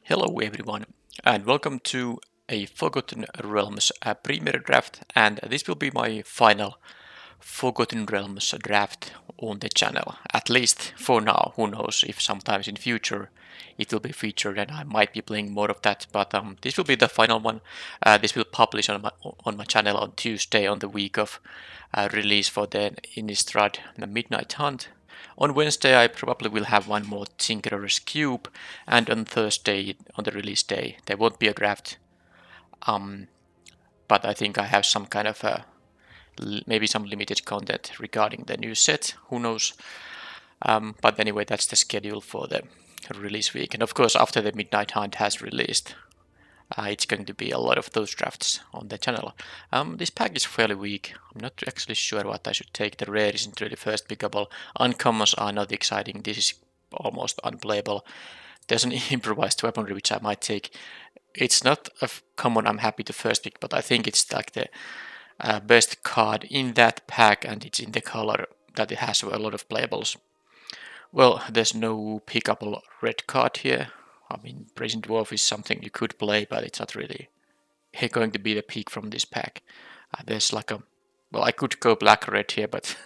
Hello everyone, and welcome to a Forgotten Realms Premier Draft, and this will be my final Forgotten Realms draft on the channel, at least for now. Who knows if sometimes in future it will be featured and I might be playing more of that, but this will be the final one. This will publish on my channel on Tuesday on the week of release for the Innistrad the Midnight Hunt. On Wednesday I probably will have one more Tinkerer's Cube, and on Thursday, on the release day, there won't be a draft. But I think I have some kind of maybe some limited content regarding the new set, who knows. But anyway, that's the schedule for the release week. And of course, after the Midnight Hunt has released, it's going to be a lot of those drafts on the channel. This pack is fairly weak. I'm not actually sure what I should take. The rare isn't really first pickable. Uncommons are not exciting. This is almost unplayable. There's an improvised weaponry which I might take. It's not a common I'm happy to first pick, but I think it's like the best card in that pack, and it's in the color that it has a lot of playables. Well, there's no pickable red card here. I mean, Brazen Dwarf is something you could play, but it's not really going to be the pick from this pack. There's like a, well, I could go black-red here, but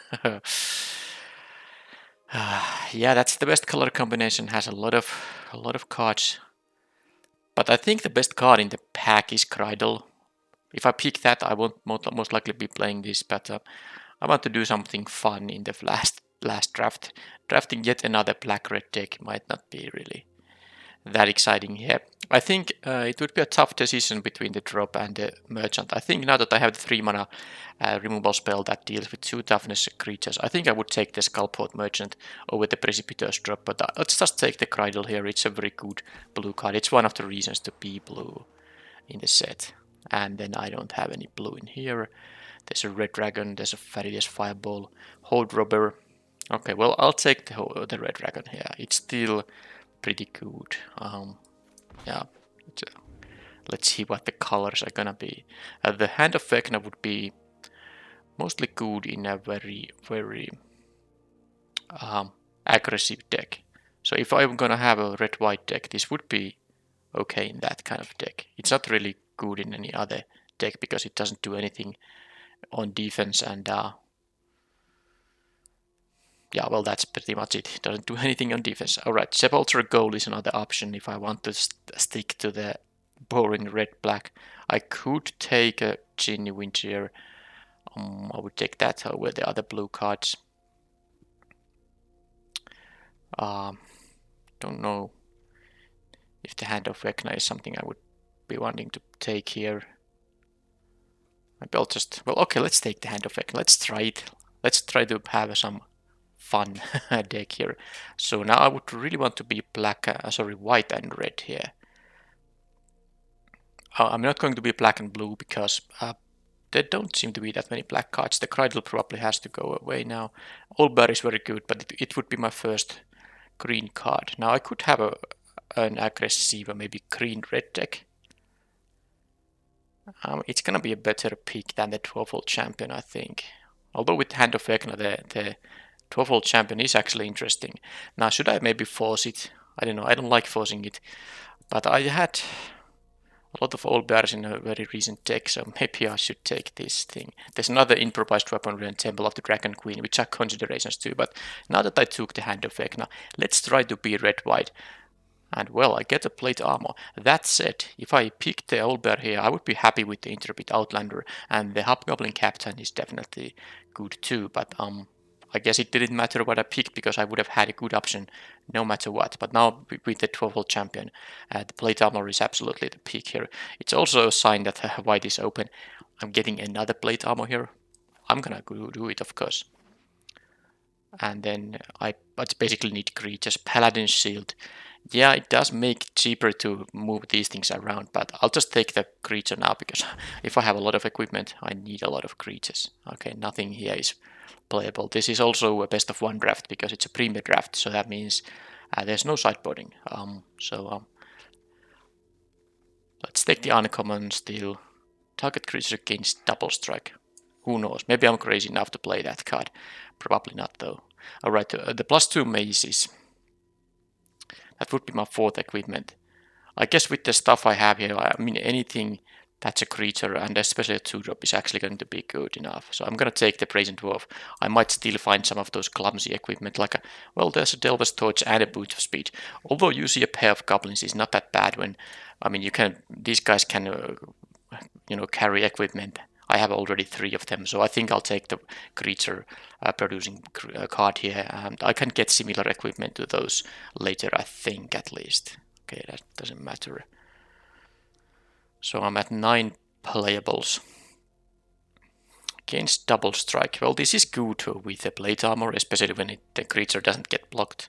yeah, that's the best color combination. Has a lot of cards, but I think the best card in the pack is Cridle. If I pick that, I won't most likely be playing this, but I want to do something fun in the last draft. Drafting yet another black-red deck might not be really that exciting here. I think it would be a tough decision between the drop and the merchant. I think now that I have the 3 mana removal spell that deals with 2 toughness creatures, I think I would take the Skullport Merchant over the Precipitous drop, but let's just take the Cridle here. It's a very good blue card. It's one of the reasons to be blue in the set. And then I don't have any blue in here. There's a Red Dragon, there's a Faridius Fireball, Hold Robber. Okay, well, I'll take the Red Dragon here. It's still pretty good. Yeah, let's see what the colors are gonna be. The Hand of Vecna would be mostly good in a very aggressive deck. So if I'm gonna have a red-white deck, this would be okay in that kind of deck. It's not really good in any other deck because it doesn't do anything on defense, and yeah, well, that's pretty much it. It doesn't do anything on defense. Alright, Sepulchre Gold is another option if I want to stick to the boring red-black. I could take a Ginny Winter. I would take that over the other blue cards. Don't know if the Hand of Vecna is something I would be wanting to take here. Maybe I'll just, well, okay, let's take the Hand of Vecna. Let's try it. Let's try to have some fun deck here. So now I would really want to be white and red here. I'm not going to be black and blue because there don't seem to be that many black cards. The Cridle probably has to go away now. Olbar is very good, but it would be my first green card. Now I could have an aggressive, maybe green-red deck. It's gonna be a better pick than the 12-volt champion, I think. Although with Hand of Vecna, the 12-volt champion is actually interesting. Now, should I maybe force it? I don't know. I don't like forcing it, but I had a lot of old bears in a very recent deck, so maybe I should take this thing. There's another improvised weaponry and Temple of the Dragon Queen, which are considerations too, but now that I took the Hand of Vecna, let's try to be red-white. And well, I get a plate armor. That said, if I picked the owlbear here, I would be happy with the Intrepid Outlander, and the Hobgoblin Captain is definitely good too, but I guess it didn't matter what I picked because I would have had a good option no matter what. But now with the 12-volt champion, the plate armor is absolutely the pick here. It's also a sign that white is open. I'm getting another plate armor here. I'm gonna go do it, of course. And then I basically need creatures. Paladin Shield. Yeah, it does make cheaper to move these things around, but I'll just take the creature now because if I have a lot of equipment, I need a lot of creatures. Okay, nothing here is playable. This is also a best of 1 draft because it's a premier draft, so that means there's no sideboarding. Let's take the uncommon still. Target creature gains double strike. Who knows? Maybe I'm crazy enough to play that card. Probably not though. Alright, the +2 mazes. That would be my 4th equipment. I guess with the stuff I have here, I mean anything that's a creature and especially a 2-drop is actually going to be good enough. So I'm gonna take the Brazen Dwarf. I might still find some of those clumsy equipment like well, there's a Delver's Torch and a Boot of Speed. Although you see a pair of goblins is not that bad when, I mean, these guys can carry equipment. I have already 3 of them, so I think I'll take the creature producing card here, and I can get similar equipment to those later, I think, at least. Okay, that doesn't matter. So I'm at 9 playables. Against double strike. Well, this is good with the plate armor, especially when the creature doesn't get blocked.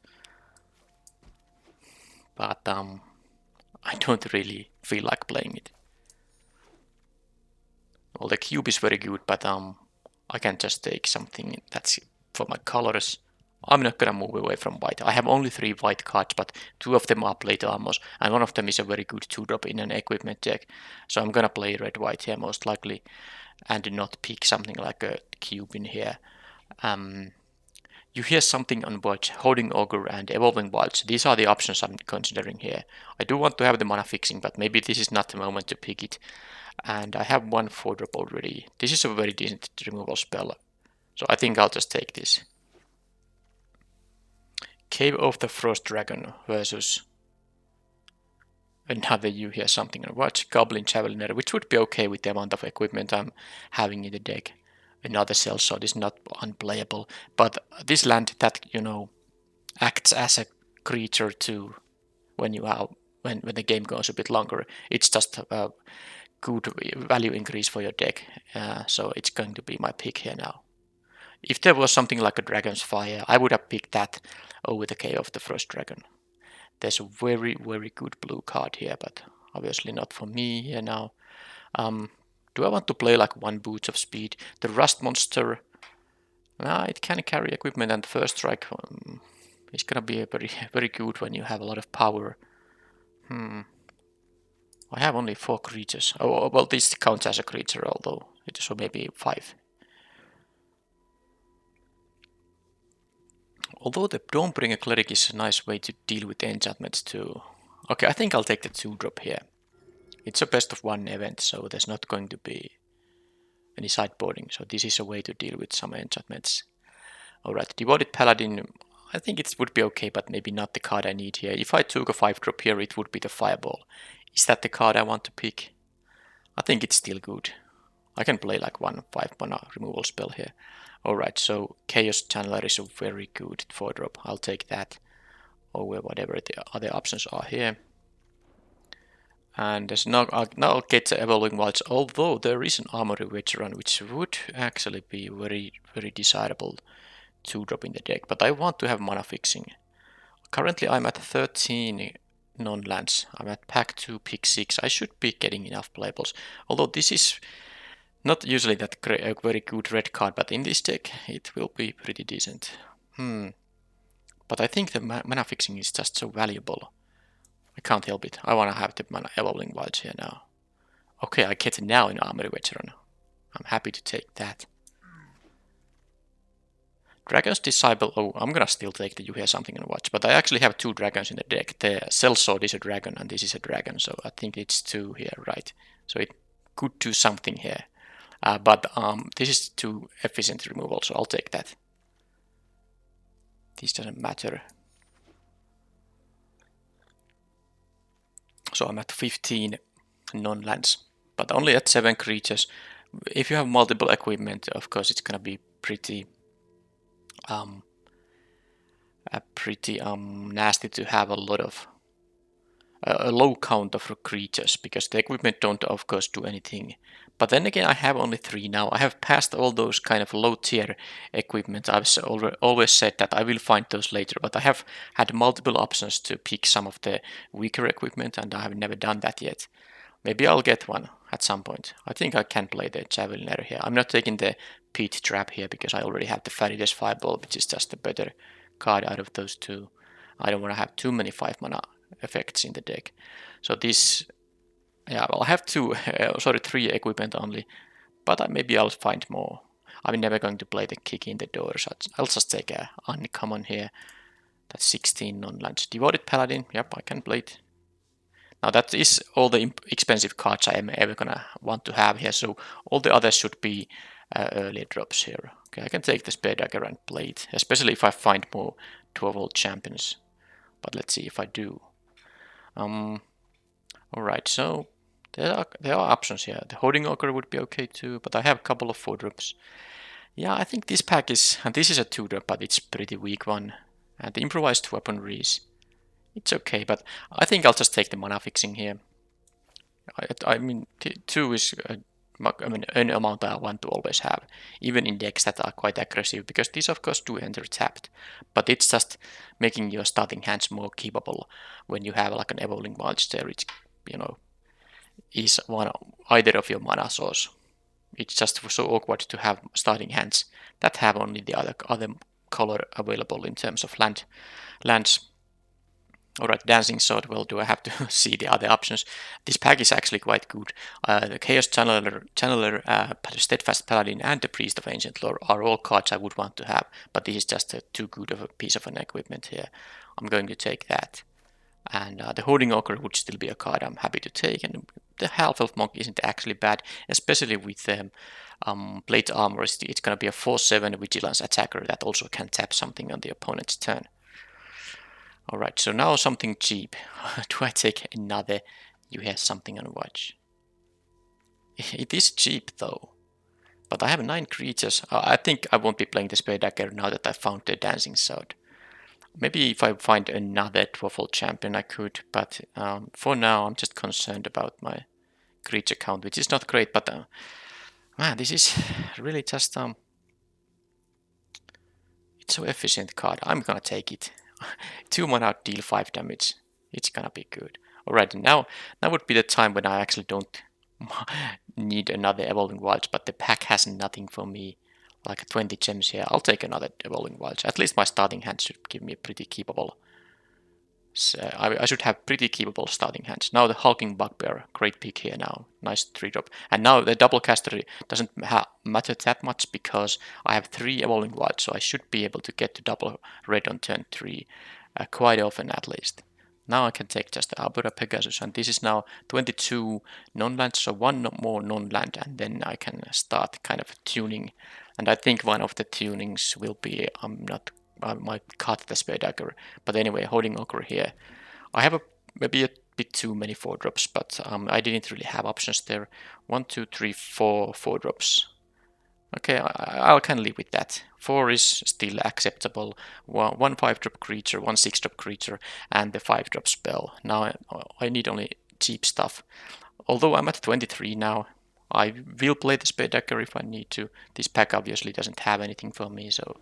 But I don't really feel like playing it. Well, the cube is very good, but I can just take something that's for my colors. I'm not gonna move away from white. I have only 3 white cards, but 2 of them are plate armors, and one of them is a very good 2-drop in an equipment deck. So I'm gonna play red-white here most likely, and not pick something like a cube in here. You hear something on board, Holding Ogre and Evolving Wilds. These are the options I'm considering here. I do want to have the mana fixing, but maybe this is not the moment to pick it. And I have 1 4-drop already. This is a very decent removal spell, so I think I'll just take this. Cave of the Frost Dragon versus another you hear something on watch, Goblin Javeliner, which would be okay with the amount of equipment I'm having in the deck. Another Sellsword is not unplayable, but this land that acts as a creature too when the game goes a bit longer. It's just a good value increase for your deck, so it's going to be my pick here now. If there was something like a Dragon's Fire, I would have picked that over the Cave of the Frost Dragon. There's a very, very good blue card here, but obviously not for me here now. Do I want to play like 1 Boots of Speed? The Rust Monster, it can carry equipment, and First Strike is gonna be very, very good when you have a lot of power. I have only 4 creatures. Oh, well, this counts as a creature, although so maybe 5. Although the Dawnbringer Cleric is a nice way to deal with enchantments too. Okay, I think I'll take the 2-drop here. It's a best of 1 event, so there's not going to be any sideboarding, so this is a way to deal with some enchantments. Alright, Devoted Paladin, I think it would be okay, but maybe not the card I need here. If I took a 5-drop here, it would be the Fireball. Is that the card I want to pick? I think it's still good. I can play like 1 5-mana removal spell here. Alright, so Chaos Channeler is a very good 4-drop. I'll take that over whatever the other options are here. And there's now I'll get the Evolving Wilds, although there is an Armory Veteran, which would actually be very, very desirable 2-drop in the deck. But I want to have mana fixing. Currently I'm at 13 non-lands. I'm at pack 2, pick 6. I should be getting enough playables. Although this is not usually that a very good red card, but in this deck it will be pretty decent. But I think the mana fixing is just so valuable. I can't help it. I want to have the mana Evolving Wilds here now. Okay, I get it now in Armory Veteran. I'm happy to take that. Dragon's Disciple. Oh, I'm gonna still take the You Hear Something and Watch, but I actually have 2 dragons in the deck. The Sellsword is a dragon and this is a dragon, so I think it's 2 here, right? So it could do something here. But this is too efficient removal, so I'll take that. This doesn't matter. So I'm at 15 non-lands, but only at 7 creatures. If you have multiple equipment, of course it's gonna be pretty nasty to have a lot of a low count of creatures, because the equipment don't of course do anything. But then again, I have only 3 now. I have passed all those kind of low tier equipment. I've always said that I will find those later, but I have had multiple options to pick some of the weaker equipment and I have never done that yet. Maybe I'll get one at some point. I think I can play the Javeliner here. I'm not taking the Pit Trap here because I already have the Faridas Fireball, which is just a better card out of those 2. I don't want to have too many 5 mana effects in the deck. So this, yeah, well, I have 3 equipment only, but maybe I'll find more. I'm never going to play the Kick in the Door, so I'll just take a uncommon here. That's 16 non-lands. Devoted Paladin, yep, I can play it. Now that is all the expensive cards I am ever gonna want to have here, so all the others should be earlier drops here. Okay, I can take the Spear Dagger and play it, especially if I find more 12-volt champions. But let's see if I do. Alright, so there are options here. The Hoarding Ogre would be okay too, but I have a couple of 4-drops. Yeah, I think this pack is, and this is a 2-drop, but it's pretty weak one. And the Improvised Weaponry is, it's okay, but I think I'll just take the mana fixing here. I mean, 2 is an amount I want to always have, even in decks that are quite aggressive, because these of course do enter tapped, but it's just making your starting hands more capable when you have like an Evolving Wilds there, which, you know, is either of your mana source. It's just so awkward to have starting hands that have only the other color available in terms of lands. Alright, Dancing Sword, well, do I have to see the other options? This pack is actually quite good. The Chaos Channeler, Steadfast Paladin, and the Priest of Ancient Lore are all cards I would want to have, but this is just too good of a piece of an equipment here. I'm going to take that. And the Hoarding Ogre would still be a card I'm happy to take, and the Half-Elf Monk isn't actually bad, especially with Plate Armor. It's going to be a 4/7 Vigilance attacker that also can tap something on the opponent's turn. Alright, so now something cheap. Do I take another You Have Something on Watch? It is cheap though, but I have 9 creatures. I think I won't be playing the Spear Dagger now that I found the Dancing Sword. Maybe if I find another 12-volt champion I could, but for now I'm just concerned about my creature count, which is not great, but man, this is really just it's so efficient card. I'm gonna take it. 2 mana, deal 5 damage. It's gonna be good. Alright, now would be the time when I actually don't need another Evolving Wilds, but the pack has nothing for me. Like 20 gems here. I'll take another Evolving Wilds. At least my starting hand should give me pretty capable. So I should have pretty capable starting hands. Now the Hulking Bugbear, great pick here now. Nice 3-drop. And now the double caster doesn't matter that much because I have 3 Evolving Wilds, so I should be able to get to double red on turn 3 quite often at least. Now I can take just the Abura Pegasus, and this is now 22 non-land, so 1 more non-land, and then I can start kind of tuning. And I think one of the tunings will be, I might cut the Spear Dagger, but anyway, Hoarding Ogre here. I have maybe a bit too many 4-drops, but I didn't really have options there. 1, 2, 3, 4 4-drops. Okay, I can live with that. 4 is still acceptable. 1 5-drop creature, 1 6-drop creature, and the 5-drop spell. Now I need only cheap stuff. Although I'm at 23 now, I will play the Spear Dagger if I need to. This pack obviously doesn't have anything for me, so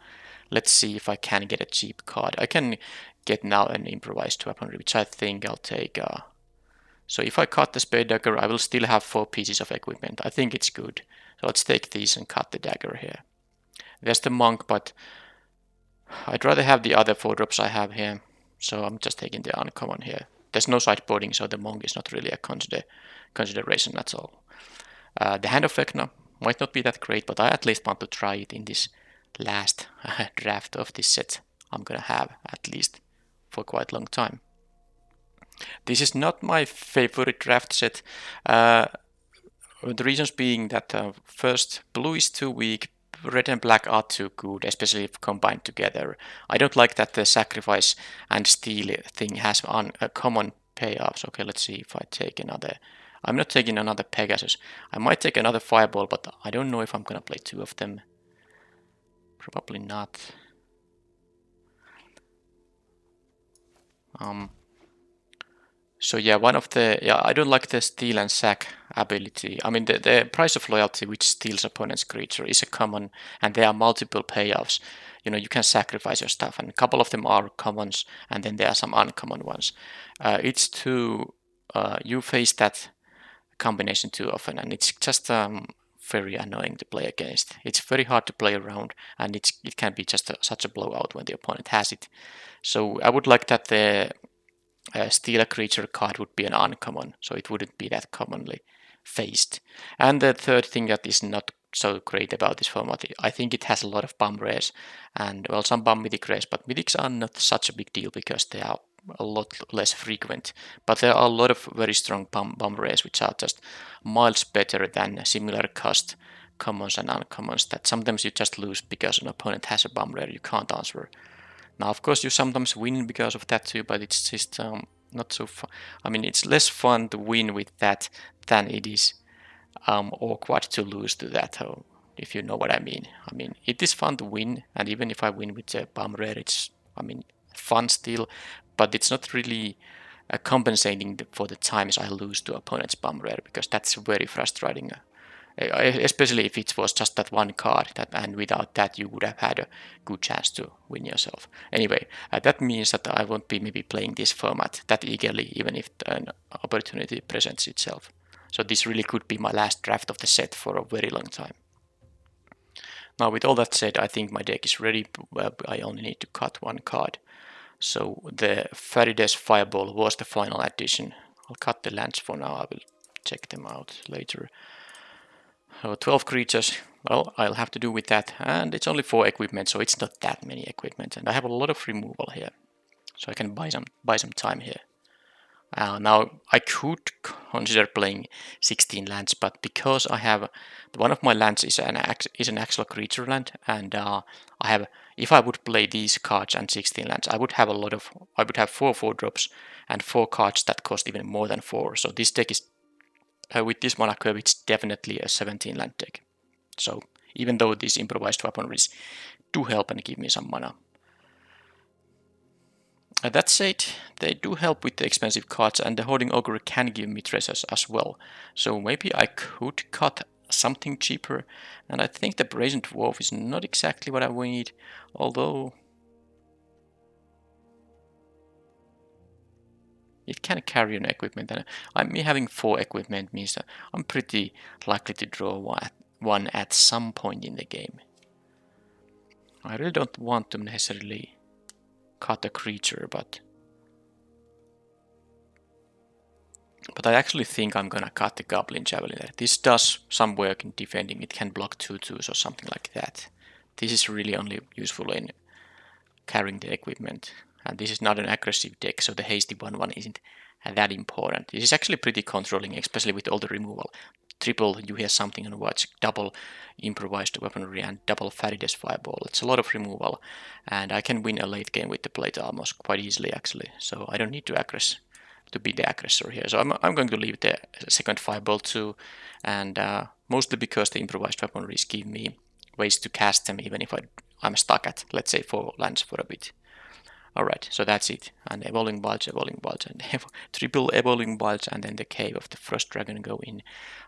let's see if I can get a cheap card. I can get now an Improvised Weaponry, which I think I'll take. So if I cut the Spear Dagger, I will still have 4 pieces of equipment. I think it's good. So let's take these and cut the dagger here. There's the monk, but I'd rather have the other 4-drops I have here. So I'm just taking the uncommon here. There's no sideboarding, so the monk is not really a consideration at all. The Hand of Vecna might not be that great, but I at least want to try it in this last draft of this set I'm gonna have, at least for quite a long time. This is not my favorite draft set. The reasons being that first, blue is too weak, red and black are too good, especially if combined together. I don't like that the sacrifice and steal thing has common payoffs. Okay, let's see if I take another. I'm not taking another Pegasus. I might take another Fireball, but I don't know if I'm gonna play 2 of them. Probably not. So yeah, I don't like the steal and sack ability. I mean, the price of loyalty, which steals opponent's creature, is a common, and there are multiple payoffs. You know, you can sacrifice your stuff, and a couple of them are commons, and then there are some uncommon ones. It's too, you face that combination too often, and it's just very annoying to play against. It's very hard to play around, and it can be just such a blowout when the opponent has it. So I would like that the steal a creature card would be an uncommon, so it wouldn't be that commonly faced. And the third thing that is not so great about this format, I think it has a lot of bum rares, and well, some bum mythic rares, but mythics are not such a big deal because they are a lot less frequent. But there are a lot of very strong bomb rares which are just miles better than similar cost commons and uncommons that sometimes you just lose because an opponent has a bomb rare you can't answer. Now, of course, you sometimes win because of that too, but it's just not so fun. I mean, it's less fun to win with that than it is awkward to lose to that, if you know what I mean. I mean, it is fun to win, and even if I win with the bomb rare, it's, I mean, fun still, but it's not really compensating for the times I lose to opponent's bomb rare, because that's very frustrating. Especially if it was just that one card, and without that you would have had a good chance to win yourself. Anyway, that means that I won't be maybe playing this format that eagerly, even if an opportunity presents itself. So this really could be my last draft of the set for a very long time. Now, with all that said, I think my deck is ready. I only need to cut one card. So the Farides Fireball was the final addition. I'll cut the lands for now. I will check them out later. 12 creatures, well, I'll have to do with that, and it's only 4 equipment, so it's not that many equipment, and I have a lot of removal here, so I can buy some time here. Now, I could consider playing 16 lands, but because I have one of my lands is an actual creature land, and I have, if I would play these cards and 16 lands, I would have 4 4-drops and 4 cards that cost even more than 4. So this deck is with this mana curve, it's definitely a 17 land deck. So even though these improvised weaponries do help and give me some mana. That said, they do help with the expensive cards, and the Hoarding Ogre can give me treasures as well. So maybe I could cut something cheaper, and I think the Brazen Dwarf is not exactly what I need, although it can carry an equipment, and me having 4 equipment means that I'm pretty likely to draw one at some point in the game. I really don't want to necessarily cut a creature, but I actually think I'm gonna cut the Goblin Javelin. This does some work in defending. It can block 2/2s or something like that. This is really only useful in carrying the equipment. And this is not an aggressive deck, so the hasty 1/1 isn't that important. This is actually pretty controlling, especially with all the removal. Triple, you hear something on watch, double improvised weaponry, and double Farides Fireball. It's a lot of removal, and I can win a late game with the plate almost quite easily, actually. So I don't need to be the aggressor here. So I'm going to leave the second Fireball too, and mostly because the improvised weaponries give me ways to cast them even if I'm stuck at, let's say, 4 lands for a bit. Alright, so that's it. And Evolving Bulge, and triple Evolving Bulge, and then the Cave of the Frost Dragon go in.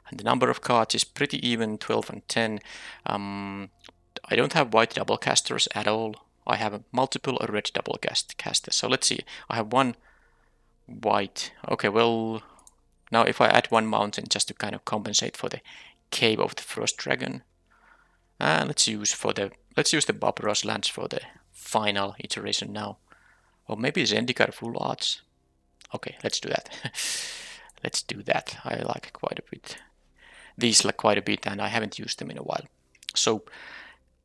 And the number of cards is pretty even, 12 and 10. I don't have white double casters at all. I have multiple red double casters. So let's see. I have one white. Okay, well, now if I add one mountain just to kind of compensate for the Cave of the Frost Dragon. And let's use the Barbaros lands for the final iteration now. Or maybe Zendikar Full Arts. Okay, let's do that. Let's do that. I like quite a bit. These like quite a bit, and I haven't used them in a while. So,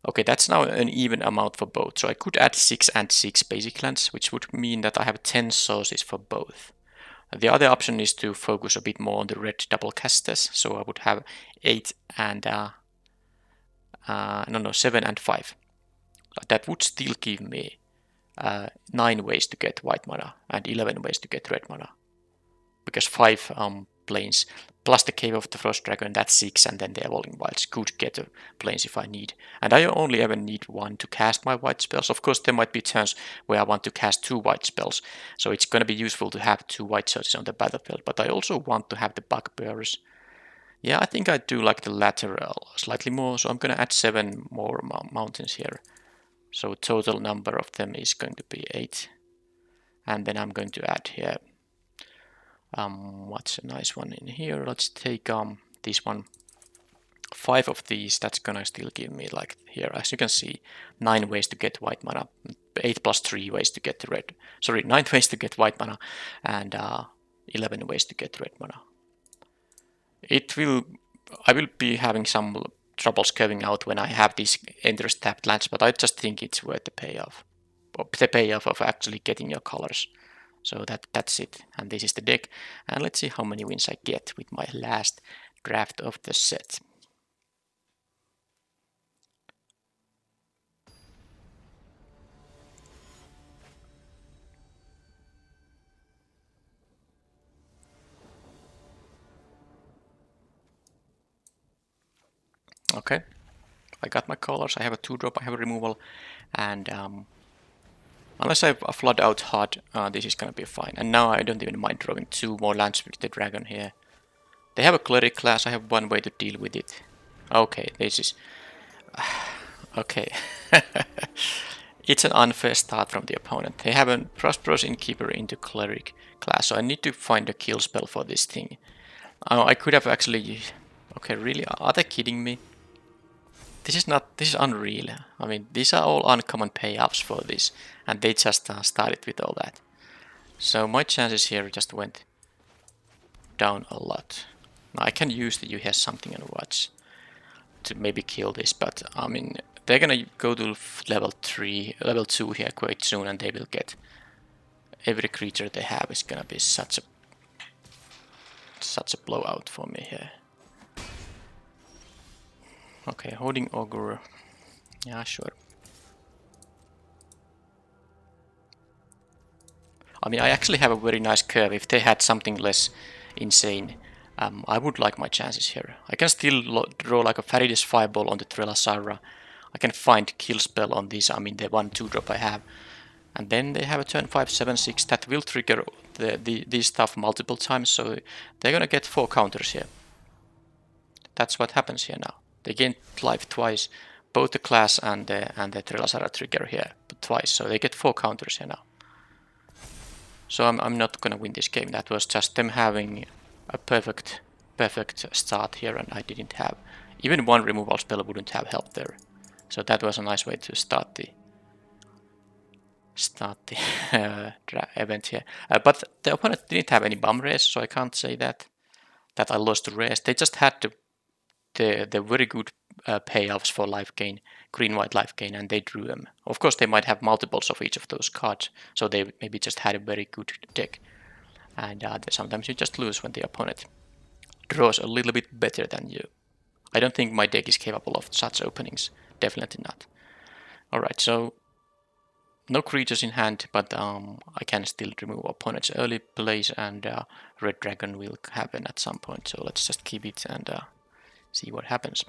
okay, that's now an even amount for both. So I could add 6 and 6 basic lands, which would mean that I have 10 sources for both. The other option is to focus a bit more on the red double casters. So I would have 8 and 7 and 5. That would still give me 9 ways to get white mana and 11 ways to get red mana. Because 5 planes plus the Cave of the Frost Dragon, that's 6, and then the Evolving Wilds could get the planes if I need. And I only ever need 1 to cast my white spells. Of course, there might be turns where I want to cast 2 white spells, so it's going to be useful to have 2 white sources on the battlefield, but I also want to have the Bugbearers. Yeah, I think I do like the latter slightly more, so I'm going to add 7 more mountains here. So total number of them is going to be 8. And then I'm going to add here, what's a nice one in here? Let's take this one. 5 of these, that's gonna still give me, like here, as you can see, 9 ways to get white mana. 8 plus 3 ways to get the red. Sorry, 9 ways to get white mana, and 11 ways to get red mana. I will be having some troubles curving out when I have these enters tapped lands, but I just think it's worth the payoff. The payoff of actually getting your colors. So that's it. And this is the deck. And let's see how many wins I get with my last draft of the set. Okay, I got my colors. I have a 2-drop, I have a removal, and unless I flood out hard, this is gonna be fine. And now I don't even mind drawing 2 more lands with the dragon here. They have a cleric class, I have one way to deal with it. Okay, this is... okay. It's an unfair start from the opponent. They have a Prosperous Innkeeper into cleric class, so I need to find a kill spell for this thing. I could have actually... Okay, really? Are they kidding me? This is unreal. I mean, these are all uncommon payoffs for this, and they just started with all that. So my chances here just went down a lot. Now I can use the you have something and watch to maybe kill this, but I mean, they're gonna go to level 2 here quite soon, and they will get every creature they have is gonna be such a blowout for me here. Okay, holding ogre. Yeah, sure. I mean, I actually have a very nice curve. If they had something less insane, I would like my chances here. I can still draw like a Farid's Fireball on the Trelasarra. I can find kill spell on this. I mean, the 1/2 drop I have. And then they have a turn 5, 7, 6 that will trigger this stuff multiple times. So they're gonna get 4 counters here. That's what happens here now. They gain life twice. Both the class and the Trelasarra trigger here twice. So they get 4 counters here now. So I'm not gonna win this game. That was just them having a perfect start here, and I didn't have. Even one removal spell wouldn't have helped there. So that was a nice way to start the event here. But the opponent didn't have any bum race, so I can't say that I lost the race. They just had the very good payoffs for life gain, green-white life gain, and they drew them. Of course, they might have multiples of each of those cards, so they maybe just had a very good deck. And sometimes you just lose when the opponent draws a little bit better than you. I don't think my deck is capable of such openings. Definitely not. Alright, so no creatures in hand, but I can still remove opponent's early plays, and Red Dragon will happen at some point. So let's just keep it and see what happens.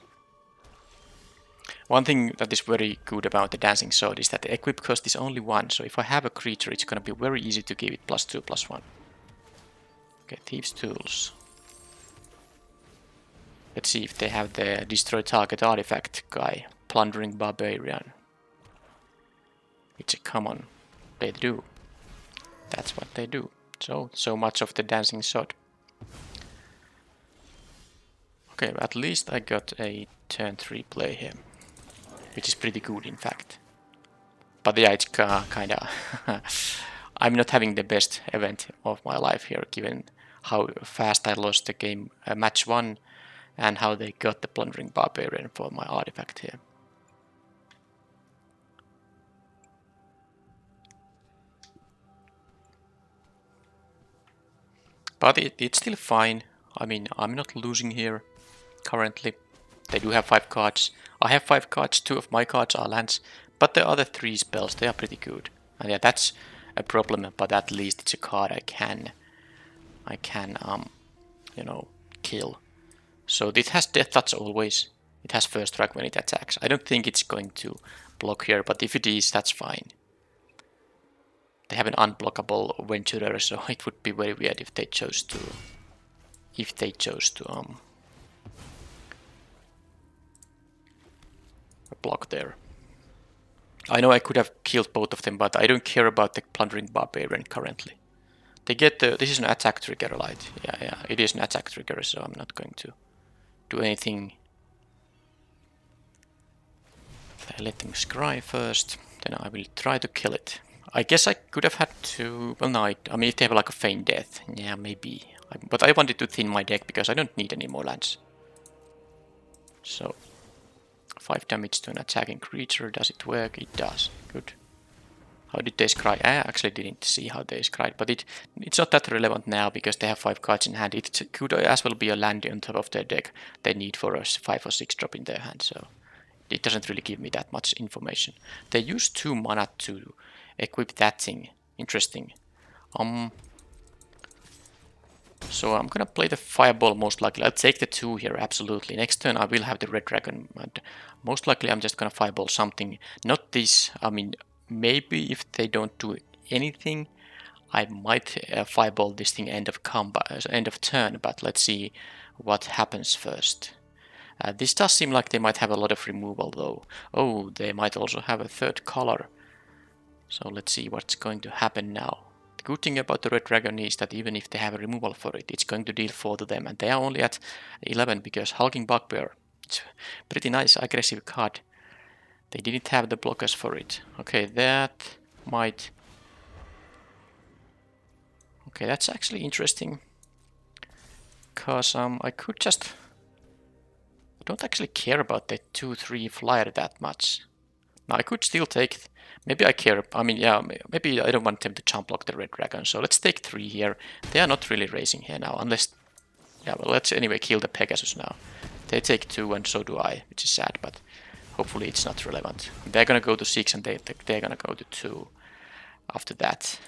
One thing that is very good about the Dancing Sword is that the equip cost is only 1, so if I have a creature, it's gonna be very easy to give it +2/+1. Okay, Thieves' Tools. Let's see if they have the Destroy Target Artifact guy, Plundering Barbarian. It's a common. They do. That's what they do. So much of the Dancing Sword. Okay, at least I got a turn 3 play here, which is pretty good in fact. But yeah, it's kinda... I'm not having the best event of my life here, given how fast I lost the game match 1 and how they got the Plundering Barbarian for my artifact here. But it's still fine. I mean, I'm not losing here currently. They do have 5 cards. I have 5 cards, 2 of my cards are lands, but the other 3 spells, they are pretty good. And yeah, that's a problem, but at least it's a card I can you know, kill. So it has Death Touch always. It has First Strike when it attacks. I don't think it's going to block here, but if it is, that's fine. They have an unblockable Venturer, so it would be very weird if they chose to block there. I know I could have killed both of them, but I don't care about the Plundering Barbarian currently. They get this is an attack trigger, right? Yeah, it is an attack trigger, so I'm not going to do anything. I let them scry first, then I will try to kill it. I guess I could have had to... Well, no, I mean, if they have like a feign death, yeah, maybe. But I wanted to thin my deck because I don't need any more lands. So, 5 damage to an attacking creature. Does it work? It does. Good. How did they scry? I actually didn't see how they scried, but it's not that relevant now because they have 5 cards in hand. It could as well be a land on top of their deck they need for a 5 or 6 drop in their hand, so it doesn't really give me that much information. They use 2 mana to equip that thing. Interesting. So I'm gonna play the fireball most likely. I'll take the 2 here, absolutely. Next turn I will have the red dragon, and most likely I'm just gonna fireball something. Not this, I mean, maybe if they don't do anything, I might fireball this thing end of combat, end of turn, but let's see what happens first. This does seem like they might have a lot of removal though. Oh, they might also have a 3rd color. So let's see what's going to happen now. The good thing about the red dragon is that even if they have a removal for it, it's going to deal 4 to them, and they are only at 11 because Hulking Bugbear, it's a pretty nice aggressive card. They didn't have the blockers for it. Okay, that might... Okay, that's actually interesting. Because I could just... I don't actually care about the 2-3 flyer that much. Now I could still take... Maybe I care. I mean, yeah, maybe I don't want them to jump block the red dragon. So let's take 3 here. They are not really raising here now, unless... Yeah, well, let's anyway kill the Pegasus now. They take 2 and so do I, which is sad, but hopefully it's not relevant. They're gonna go to 6 and they're gonna go to 2 after that.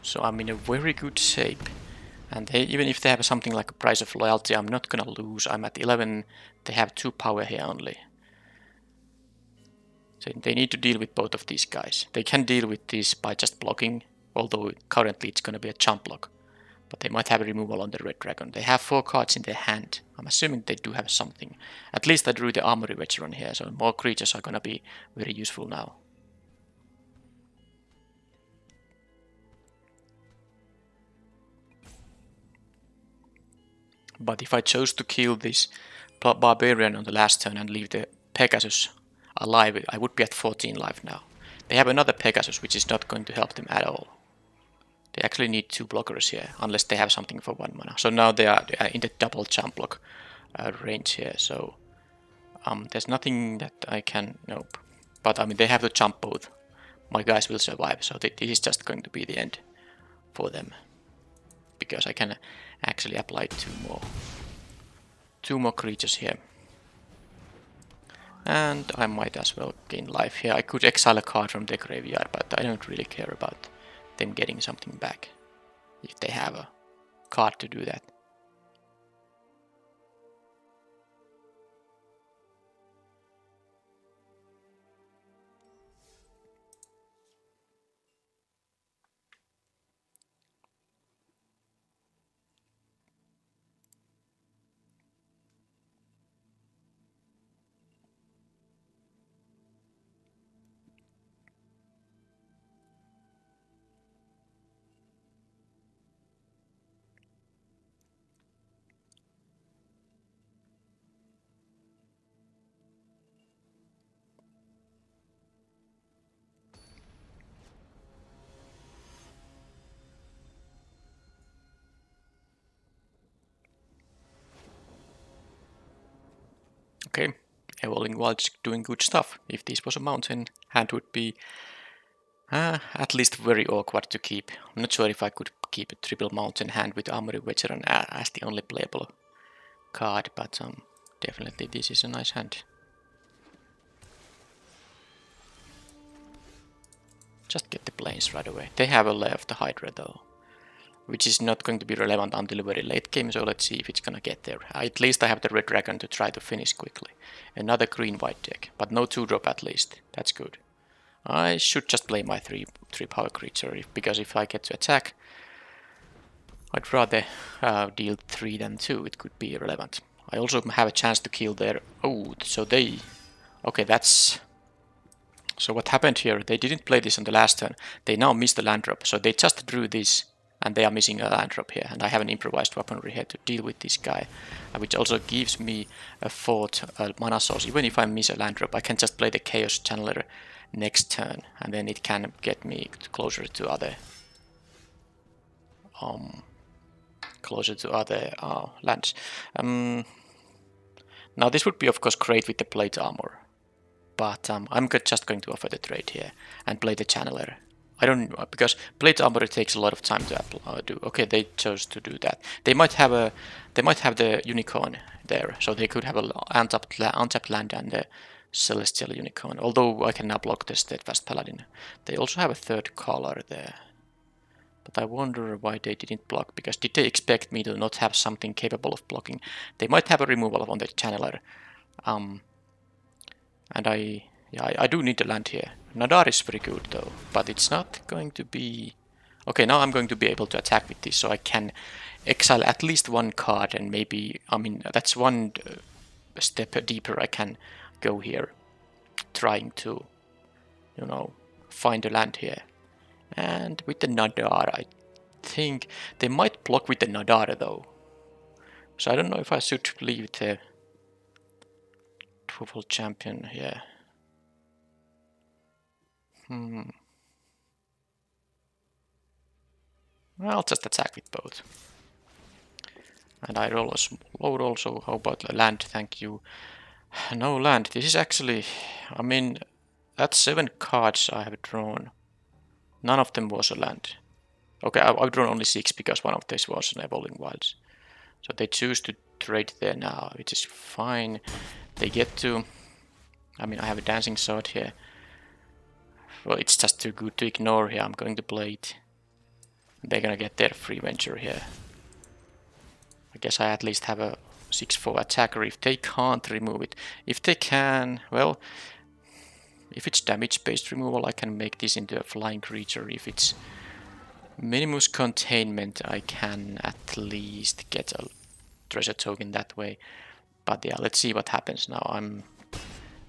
So I'm in a very good shape. And even if they have something like a price of loyalty, I'm not gonna lose. I'm at 11. They have 2 power here only. So they need to deal with both of these guys. They can deal with this by just blocking, although currently it's gonna be a jump block. But they might have a removal on the red dragon. They have 4 cards in their hand. I'm assuming they do have something. At least I drew the armory veteran here, so more creatures are gonna be very useful now. But if I chose to kill this barbarian on the last turn and leave the Pegasus alive, I would be at 14 life now. They have another Pegasus, which is not going to help them at all. They actually need 2 blockers here, unless they have something for 1 mana. So now they are in the double jump block range here, so there's nothing that I can... Nope. But I mean, they have to jump both. My guys will survive, so this is just going to be the end for them. Because I can actually apply 2 more creatures here. And I might as well gain life here. I could exile a card from the graveyard, but I don't really care about them getting something back if they have a card to do that. Okay, Evolving Wild's doing good stuff. If this was a mountain, hand would be at least very awkward to keep. I'm not sure if I could keep a triple mountain hand with Armory Veteran as the only playable card, but definitely this is a nice hand. Just get the planes right away. They have a Lair of the Hydra though, which is not going to be relevant until very late game, so let's see if it's gonna get there. At least I have the red dragon to try to finish quickly. Another green-white deck, but no 2-drop at least. That's good. I should just play my 3 power creature, because if I get to attack, I'd rather deal 3 than 2. It could be relevant. I also have a chance to kill their... Oh, so they... Okay, that's... So what happened here, they didn't play this on the last turn. They now missed the land drop, so they just drew this. And they are missing a land drop here, and I have an improvised weaponry here to deal with this guy, which also gives me a 4th mana source. Even if I miss a land drop, I can just play the Chaos Channeler next turn, and then it can get me closer to other lands. Now this would be of course great with the plate armor, but just going to offer the trade here and play the channeler. I don't know, because plate armor takes a lot of time to do. Okay, they chose to do that. They might have the unicorn there, so they could have a untapped land and the celestial unicorn. Although I can now block the steadfast paladin. They also have a third color there. But I wonder why they didn't block, because did they expect me to not have something capable of blocking? They might have a removal on the channeler. And I do need the land here. Nadar is pretty good though, but it's not going to be... Okay, now I'm going to be able to attack with this, so I can exile at least one card, and maybe, I mean, that's one step deeper I can go here, trying to, you know, find a land here. And with the Nadar, I think they might block with the Nadar though. So I don't know if I should leave the Truffle Champion here. I'll just attack with both. And I roll a small load also. How about the land? Thank you. No land. This is actually... I mean, that's 7 cards I have drawn. None of them was a land. Okay, I've drawn only 6 because one of these was an Evolving Wilds. So they choose to trade there now, which is fine. They get to... I mean, I have a Dancing Sword here. Well, it's just too good to ignore here. I'm going to play it. They're gonna get their free venture here. I guess I at least have a 6/4 attacker if they can't remove it. If they can, well, if it's damage-based removal, I can make this into a flying creature. If it's minimus containment, I can at least get a treasure token that way. But yeah, let's see what happens now. I'm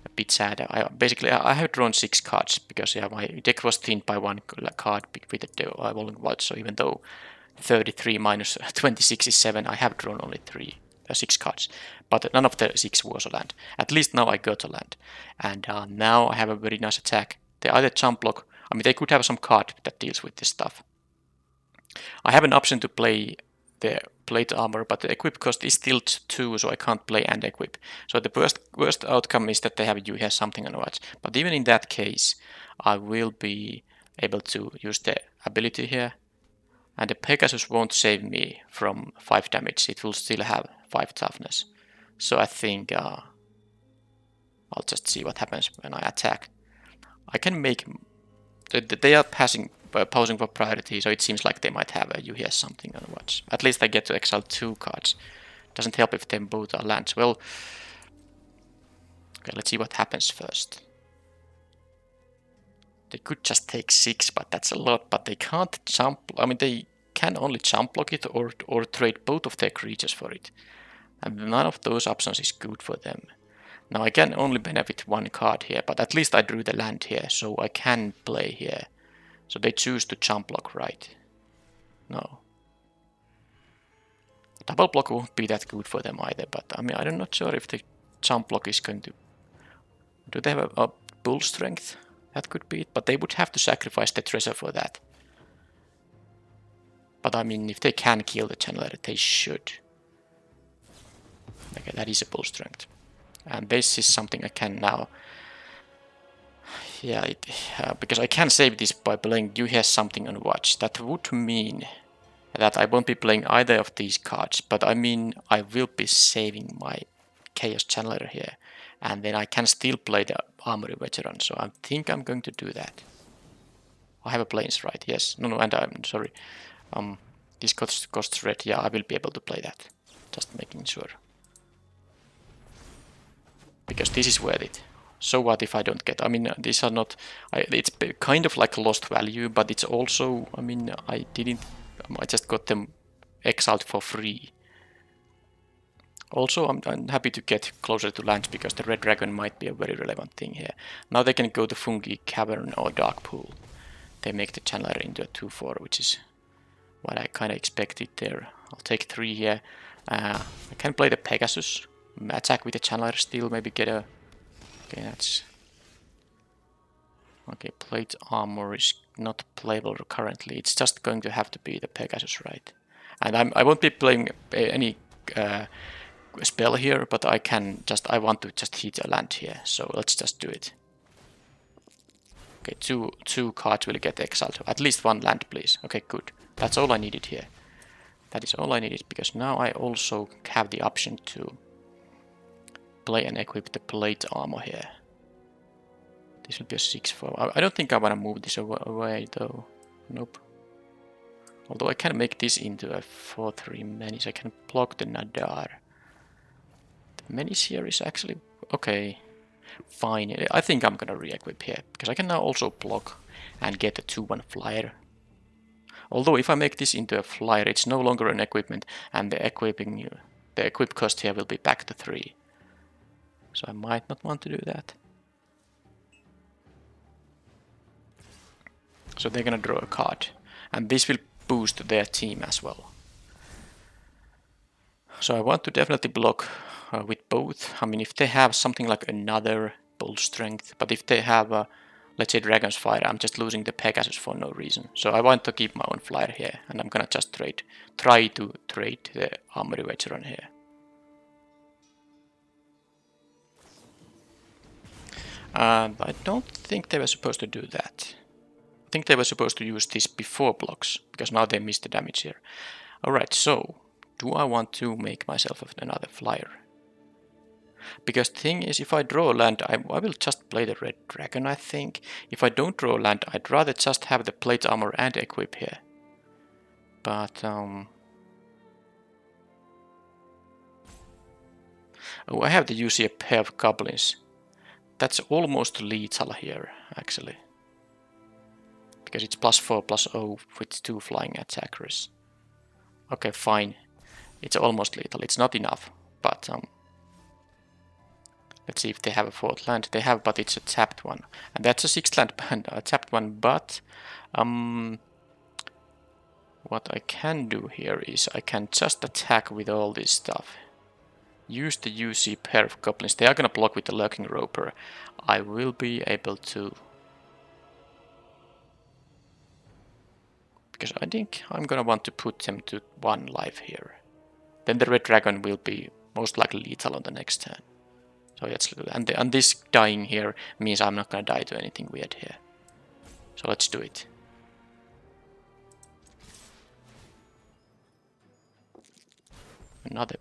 a bit sad. I have drawn 6 cards because yeah, my deck was thinned by 1 card with the Evolving Wild. So even though 33 minus 26 is 7, I have drawn only 6 cards. But none of the 6 was a land. At least now I got a land. And now I have a very nice attack. They either jump block. I mean, they could have some card that deals with this stuff. I have an option to play the plate armor, but the equip cost is still 2, so I can't play and equip. So the worst outcome is that they have you here something on watch. But even in that case, I will be able to use the ability here. And the Pegasus won't save me from 5 damage. It will still have 5 toughness. So I think I'll just see what happens when I attack. I can make... They are pausing for priority, so it seems like they might have a you hear something on watch. At least I get to exile 2 cards. Doesn't help if them both are lands. Well, okay, let's see what happens first. They could just take 6, but that's a lot. But they can't jump. I mean, they can only jump block it or trade both of their creatures for it. And none of those options is good for them. Now I can only benefit 1 card here, but at least I drew the land here, so I can play here. So they choose to jump block, right? No. Double block won't be that good for them either, but I mean, I'm not sure if the jump block is going to... Do they have a bull strength? That could be it, but they would have to sacrifice the treasure for that. But I mean, if they can kill the channeler, they should. Okay, that is a bull strength. And this is something I can now... Yeah, because I can save this by playing You Hear Something on Watch. That would mean that I won't be playing either of these cards, but I mean I will be saving my Chaos Channeler here. And then I can still play the Armory Veteran, so I think I'm going to do that. I have a Plains, right? Yes. No, and I'm sorry. This costs red. Yeah, I will be able to play that. Just making sure. Because this is worth it. So what if I don't get... I mean, these are not... it's kind of like lost value, but it's also... I mean, I just got them exiled for free. Also, I'm happy to get closer to lands because the Red Dragon might be a very relevant thing here. Now they can go to Fungi, Cavern or Dark Pool. They make the Channeler into a 2/4, which is what I kind of expected there. I'll take 3 here. I can play the Pegasus. Attack with the Channeler still, maybe get a... Okay, that's... Okay, plate armor is not playable currently. It's just going to have to be the Pegasus, right? And I won't be playing any spell here, but I can just... I want to just hit a land here, so let's just do it. Okay, two cards will get exiled. At least one land, please. Okay, good. That's all I needed here. That is all I needed, because now I also have the option to play and equip the plate armor here. This will be a 6-4. I don't think I want to move this away though. Nope. Although I can make this into a 4-3 menace. I can block the Nadar. The menace here is actually... okay. Fine. I think I'm gonna re-equip here, because I can now also block and get a 2-1 flyer. Although if I make this into a flyer, it's no longer an equipment, and the equip cost here will be back to 3. So I might not want to do that. So they're gonna draw a card, and this will boost their team as well. So I want to definitely block with both. I mean, if they have something like another Bold Strength, but if they have, let's say, Dragon's Fire, I'm just losing the Pegasus for no reason. So I want to keep my own flyer here, and I'm gonna just try to trade the Armory Veteran here. And I don't think they were supposed to do that. I think they were supposed to use this before blocks, because now they missed the damage here. Alright, so do I want to make myself another flyer? Because the thing is, if I draw a land, I will just play the Red Dragon, I think. If I don't draw a land, I'd rather just have the plate armor and equip here. But, oh, I have to use a pair of goblins. That's almost lethal here, actually. Because it's +4/+0 with 2 flying attackers. Okay, fine. It's almost lethal. It's not enough, but let's see if they have a 4th land. They have, but it's a tapped one. And that's a 6th land band, a tapped one, but what I can do here is I can just attack with all this stuff. Use the UC pair of goblins. They are gonna block with the Lurking Roper. I will be able to... because I think I'm gonna want to put them to 1 life here. Then the Red Dragon will be most likely lethal on the next turn. So let's do that. And this dying here means I'm not gonna die to anything weird here. So let's do it. Another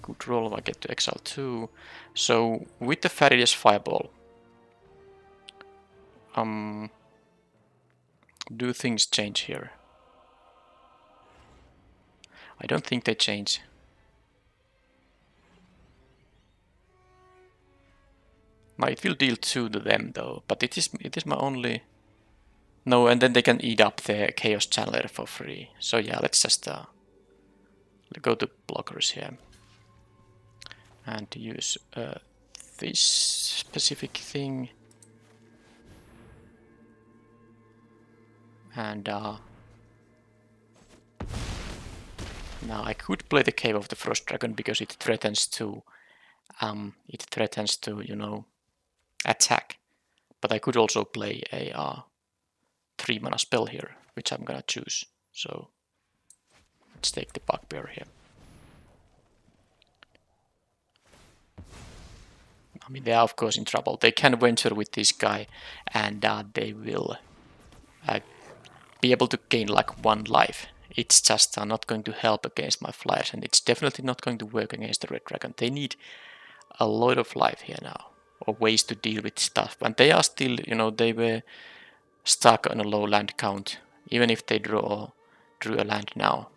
good roll. I get to exile 2. So with the Farius Fireball, do things change here? I don't think they change. Now it will deal 2 to them though, but it is my only... no, and then they can eat up the Chaos Channeler for free. So yeah, let's just go to blockers here. And use this specific thing. And now I could play the Cave of the Frost Dragon because it threatens to, you know, attack. But I could also play a 3-mana spell here, which I'm gonna choose. So let's take the Bugbear here. I mean, they are of course in trouble. They can venture with this guy, and they will be able to gain like 1 life. It's just not going to help against my flyers, and it's definitely not going to work against the Red Dragon. They need a lot of life here now, or ways to deal with stuff. And they are still, you know, they were stuck on a low land count. Even if they drew a land now,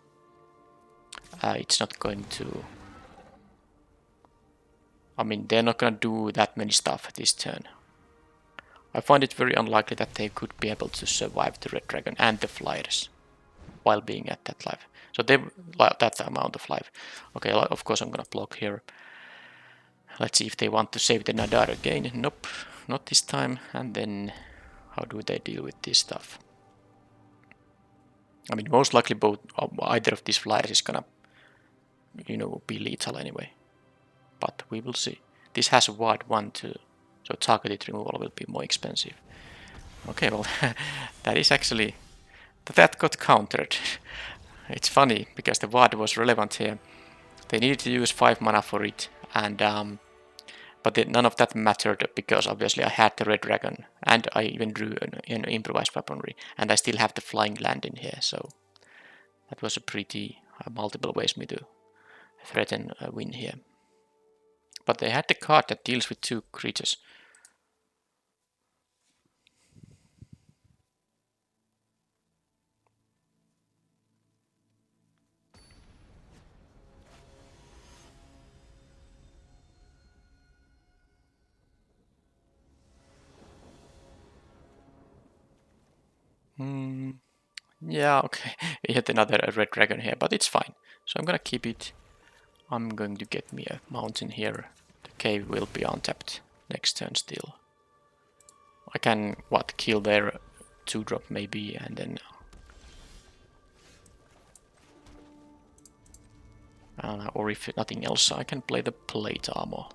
it's not going to... I mean, they're not going to do that many stuff this turn. I find it very unlikely that they could be able to survive the Red Dragon and the flyers while being at that life. So they that amount of life. Okay, of course I'm gonna block here. Let's see if they want to save the Nadar again. Nope, not this time. And then how do they deal with this stuff? I mean, most likely both either of these flyers is gonna, you know, be lethal anyway. But we will see. This has a ward 1 too, so targeted removal will be more expensive. Okay, well, that is actually... that got countered. It's funny, because the ward was relevant here. They needed to use 5 mana for it, and But none of that mattered because obviously I had the red dragon and I even drew an improvised weaponry, and I still have the flying land in here, so that was a pretty multiple ways me to threaten a win here. But they had the card that deals with 2 creatures. Yeah, okay. Yet another red dragon here, but it's fine. So I'm gonna keep it. I'm going to get me a mountain here. The cave will be untapped next turn still. I can, what, kill their 2-drop maybe, and then... or if nothing else, I can play the plate armor.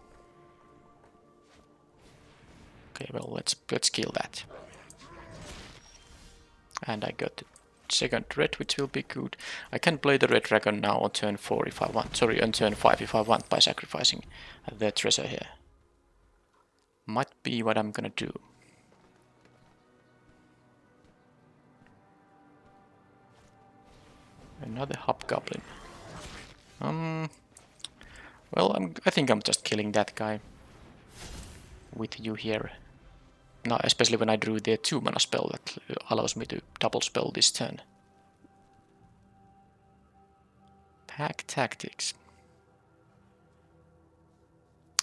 Okay, well, let's kill that. And I got the second red, which will be good. I can play the red dragon now on turn 4 if I want. Sorry, on turn 5 if I want, by sacrificing the treasure here. Might be what I'm gonna do. Another hobgoblin. Well, I think I'm just killing that guy with you here. Now, especially when I drew the 2-mana spell that allows me to double spell this turn. Pack tactics.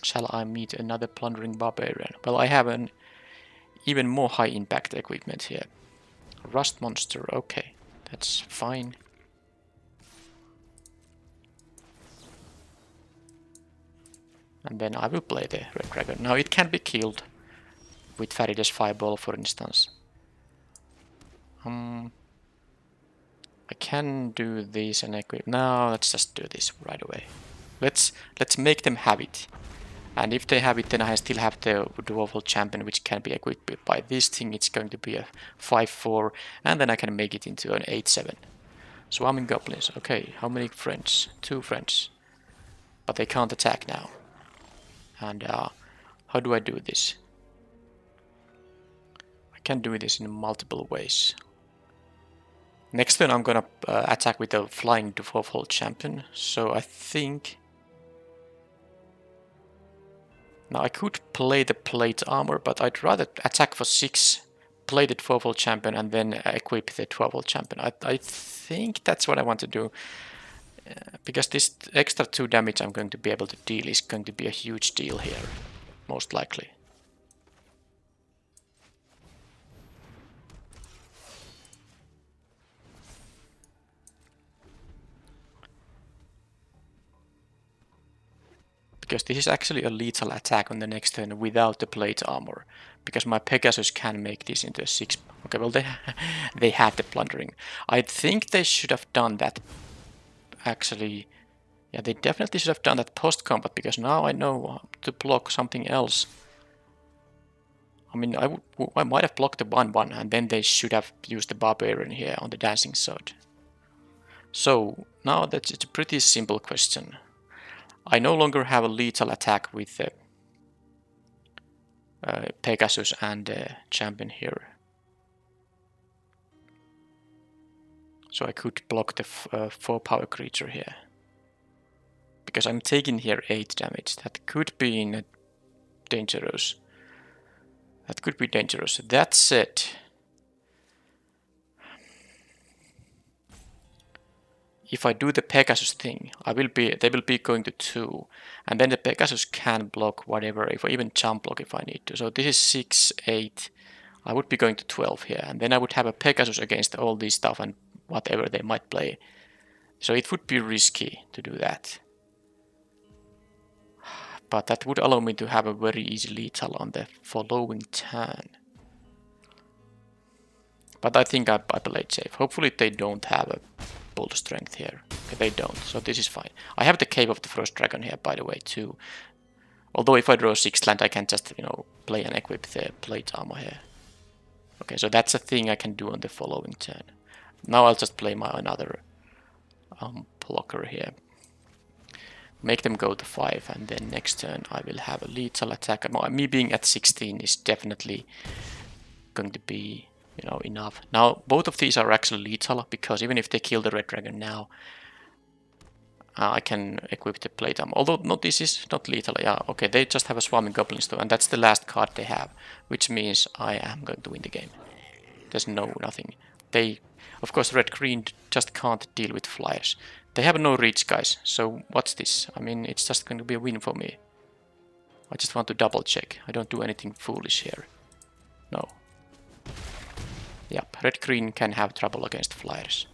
Shall I meet another plundering barbarian? Well, I have an even more high impact equipment here. Rust monster, okay, that's fine. And then I will play the red dragon. Now it can be killed with Farida's fireball, for instance. I can do this and equip. No, let's just do this right away. Let's make them have it. And if they have it, then I still have the Dwarful Champion, which can be equipped by this thing. It's going to be a 5/4, and then I can make it into an 8/7. Swarming Goblins. Okay, how many friends? 2 friends. But they can't attack now. And how do I do this? I can do this in multiple ways. Next turn I'm gonna attack with a Flying Dwarful Champion, so I think... Now I could play the plate armor, but I'd rather attack for 6, play the Dwarful Champion, and then equip the Dwarful Champion. I think that's what I want to do, because this extra 2 damage I'm going to be able to deal is going to be a huge deal here, most likely. Because this is actually a lethal attack on the next turn without the plate armor. Because my Pegasus can make this into a 6... Okay, well they had the plundering. I think they should have done that. Actually, yeah, they definitely should have done that post-combat, because now I know to block something else. I mean, I might have blocked the 1/1, and then they should have used the Barbarian here on the Dancing Sword. So, now it's a pretty simple question. I no longer have a lethal attack with the Pegasus and Champion here. So I could block the 4-power creature here. Because I'm taking here 8 damage. That could be dangerous. That could be dangerous. That said... If I do the Pegasus thing, they will be going to 2, and then the Pegasus can block whatever, if I even jump block if I need to. So this is 6, 8. I would be going to 12 here, and then I would have a Pegasus against all this stuff and whatever they might play. So it would be risky to do that. But that would allow me to have a very easy lethal on the following turn. But I think I played safe. Hopefully they don't have a bull strength here. Okay, they don't, so this is fine. I have the Cave of the Frost Dragon here, by the way, too. Although if I draw 6 land, I can just, play and equip the plate armor here. Okay, so that's a thing I can do on the following turn. Now I'll just play my another blocker here. make them go to 5, and then next turn I will have a lethal attack. Me being at 16 is definitely going to be, you know, enough. Now both of these are actually lethal, because even if they kill the red dragon now, I can equip the playtime. Although no, this is not lethal. Yeah, okay, they just have a swarming goblins though, and that's the last card they have, which means I am going to win the game. There's nothing. They, of course, red-green just can't deal with flyers. They have no reach, guys, so what's this? I mean, it's just going to be a win for me. I just want to double check. I don't do anything foolish here. No. Yep, red-green can have trouble against flyers.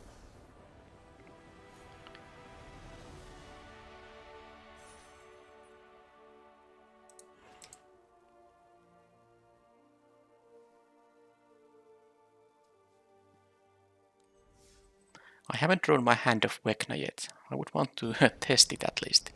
I haven't drawn my hand of Vecna yet. I would want to test it at least.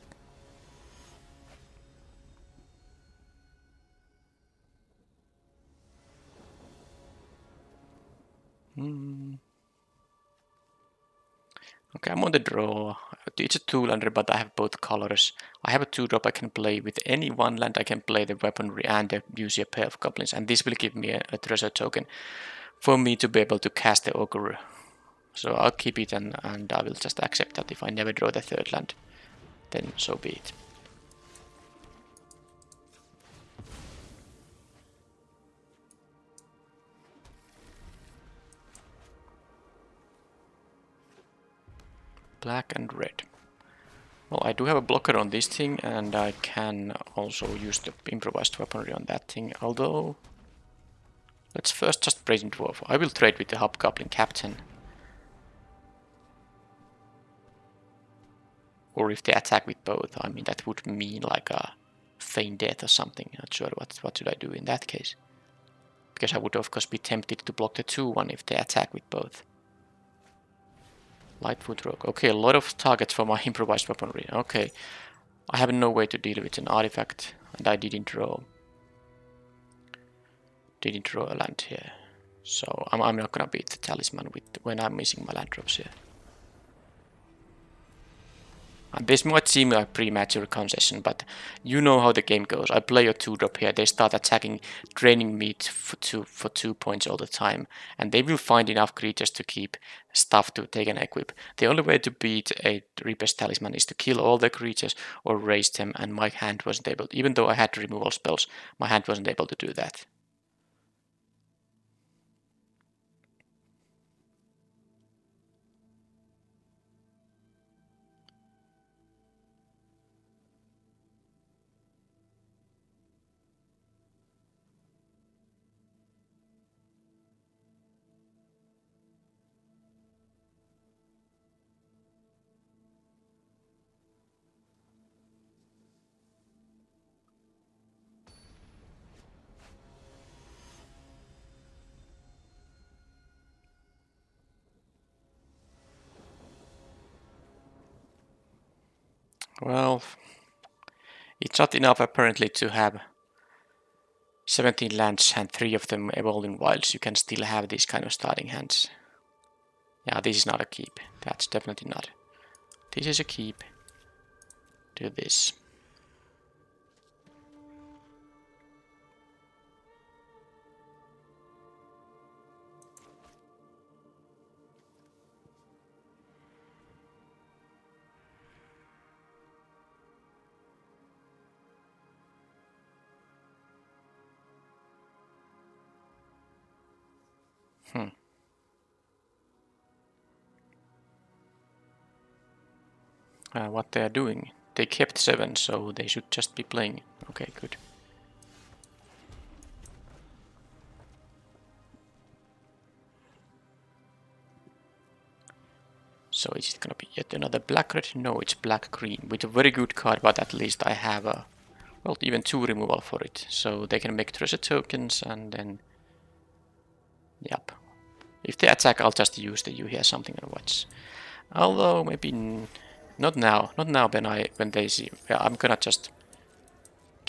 Okay, I'm on the draw. It's a 2-lander, but I have both colors. I have a 2-drop I can play with any 1 land. I can play the weaponry and use a pair of goblins, and this will give me a treasure token for me to be able to cast the ogre. So I'll keep it, and I will just accept that if I never draw the 3rd land, then so be it. Black and red. Well, I do have a blocker on this thing, and I can also use the improvised weaponry on that thing, although let's first just Brazen Dwarf. I will trade with the Hobgoblin Captain. Or if they attack with both, I mean, that would mean like a feign death or something. Not sure what should I do in that case. Because I would of course be tempted to block the 2-1 if they attack with both. Lightfoot Rogue. Okay, a lot of targets for my improvised weaponry. Okay, I have no way to deal with an artifact, and I didn't draw a land here. So I'm not gonna beat the talisman when I'm missing my land drops here. And this might seem like a premature concession, but you know how the game goes. I play a 2-drop here, they start attacking, draining me for 2 points all the time, and they will find enough creatures to keep stuff to take and equip. The only way to beat a Reaper's Talisman is to kill all the creatures or raise them, and my hand wasn't able, even though I had removal spells, my hand wasn't able to do that. Well, it's not enough apparently to have 17 lands and 3 of them evolving wilds. You can still have these kind of starting hands. Yeah, this is not a keep. That's definitely not. This is a keep. Do this. What they are doing. They kept 7, so they should just be playing. Okay, good. So is it gonna be yet another black-red? No, it's black-green with a very good card, but at least I have a, well, even 2 removal for it. So they can make treasure tokens, and then, yep. If they attack, I'll just use the you hear something and watch. Although maybe not now. Not now when they see. Yeah, I'm gonna just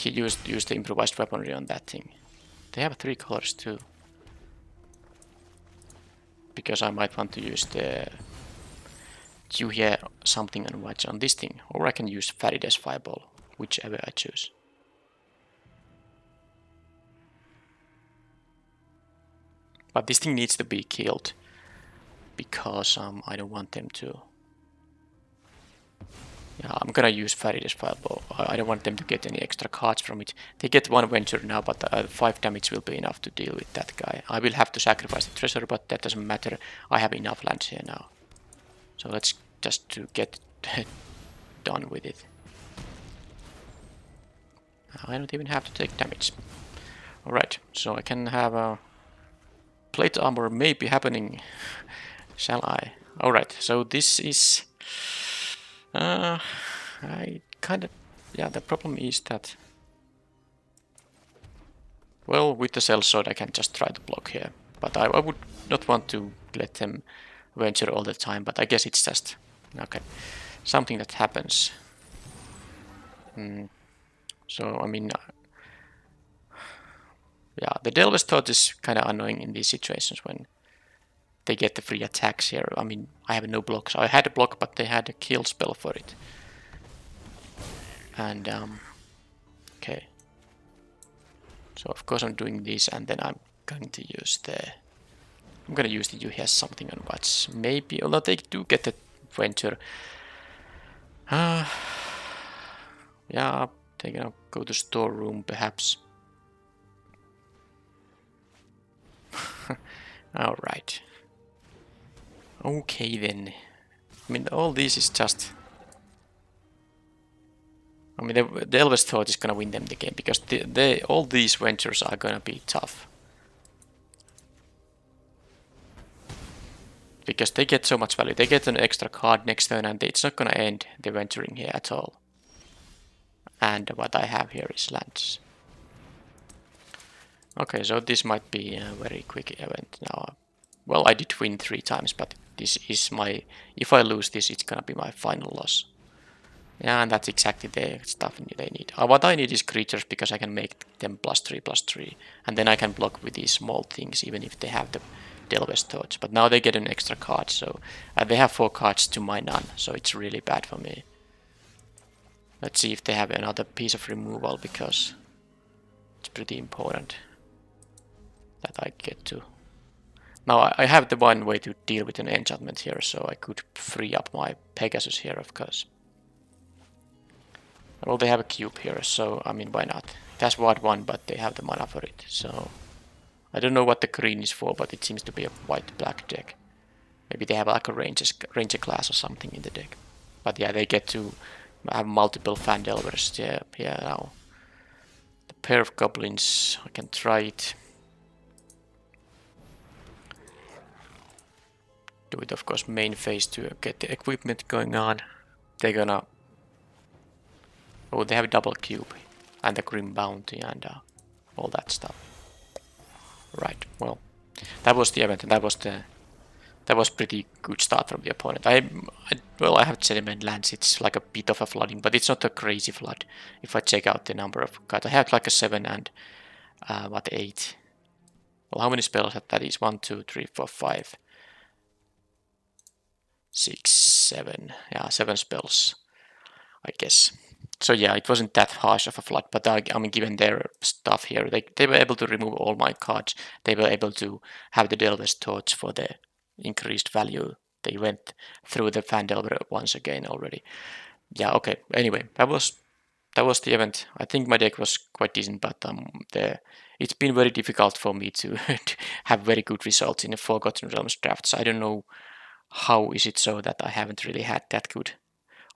use the improvised weaponry on that thing. They have 3 colors too. Because I might want to use the you hear something and watch on this thing, or I can use Farides Fireball, whichever I choose. But this thing needs to be killed because I don't want them to. Yeah, I'm gonna use Farides Fireball. I don't want them to get any extra cards from it. They get 1 venture now, but 5 damage will be enough to deal with that guy. I will have to sacrifice the treasure, but that doesn't matter. I have enough lands here now. So let's just to get done with it. I don't even have to take damage. Alright, so I can have a plate armor maybe happening. Shall I? Alright, so this is... I kind of... Yeah, the problem is that... Well, with the cell sword I can just try to block here. But I would not want to let them venture all the time, but I guess it's just... Okay, something that happens. So, I mean... yeah, the Delver's Thought is kind of annoying in these situations when they get the free attacks here. I mean, I have no blocks. I had a block, but they had a kill spell for it. And, okay. So, of course, I'm doing this, and then I'm going to use the... I'm going to use the you hear something on watch. Maybe, although they do get the venture. Yeah, they're gonna go to storeroom, perhaps. Alright. Okay then. I mean, all this is just... I mean, the Elvis Thought is gonna win them the game, because all these ventures are gonna be tough. Because they get so much value. They get an extra card next turn, and it's not gonna end the venturing here at all. And what I have here is lands. Okay, so this might be a very quick event now. Well, I did win 3 times, but this is my... If I lose this, it's gonna be my final loss. Yeah, and that's exactly the stuff they need. What I need is creatures, because I can make them +3/+3. And then I can block with these small things, even if they have the Delver's Torch. But now they get an extra card, so... they have 4 cards to my none, so it's really bad for me. Let's see if they have another piece of removal, because... it's pretty important that I get to... Now I have the one way to deal with an enchantment here, so I could free up my Pegasus here, of course. Well, they have a cube here, so I mean, why not? It has Ward 1, but they have the mana for it, so... I don't know what the green is for, but it seems to be a white-black deck. Maybe they have like a ranger class or something in the deck. But yeah, they get to have multiple Fan Delvers here now. The pair of goblins, I can try it. Do it, of course, main phase to get the equipment going on. They're gonna... Oh, they have a double cube and the Grim Bounty and all that stuff. Right, well, that was the event, and that was pretty good start from the opponent. Well, I have Sediment lands. It's like a bit of a flooding, but it's not a crazy flood. If I check out the number of cards, I have like a 7 and 8. Well, how many spells that is? 1, 2, 3, 4, 5, 6, 7. Yeah, 7 spells, I guess. So yeah, it wasn't that harsh of a flood, but I mean, given their stuff here, they were able to remove all my cards. They were able to have the Delver's Torch for the increased value. They went through the Fan Delver once again already. Yeah, okay. Anyway, that was the event. I think my deck was quite decent, but it's been very difficult for me to have very good results in the Forgotten Realms drafts. I don't know how is it so that I haven't really had that good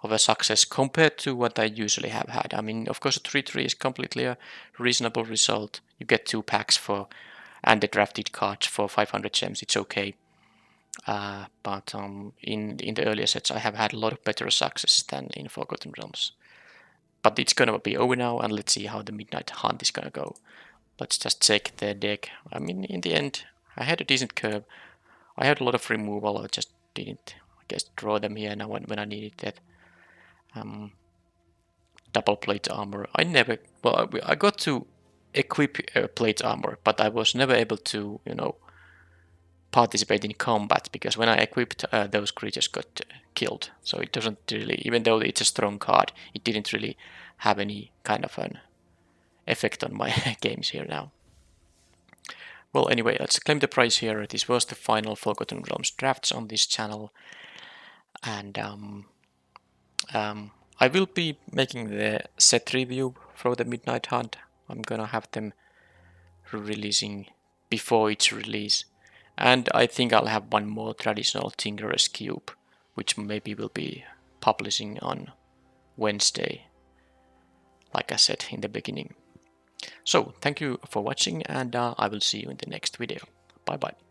of a success compared to what I usually have had. I mean, of course, a 3/3 is completely a reasonable result. You get 2 packs for and the drafted cards for 500 gems. It's okay. But in the earlier sets, I have had a lot of better success than in Forgotten Realms. But it's gonna be over now, and let's see how the Midnight Hunt is gonna go. Let's just check the deck. I mean, in the end, I had a decent curve. I had a lot of removal. I just didn't, I guess, draw them here now when I needed that. Double plate armor. I got to equip plate armor, but I was never able to, participate in combat, because when I equipped, those creatures got killed. So it doesn't really, even though it's a strong card, it didn't really have any kind of an effect on my games here now. Well, anyway, let's claim the prize here. This was the final Forgotten Realms drafts on this channel, and I will be making the set review for the Midnight Hunt. I'm gonna have them releasing before its release, and I think I'll have one more traditional Tinkerer's Cube, which maybe will be publishing on Wednesday, like I said in the beginning. So thank you for watching, and I will see you in the next video. Bye bye.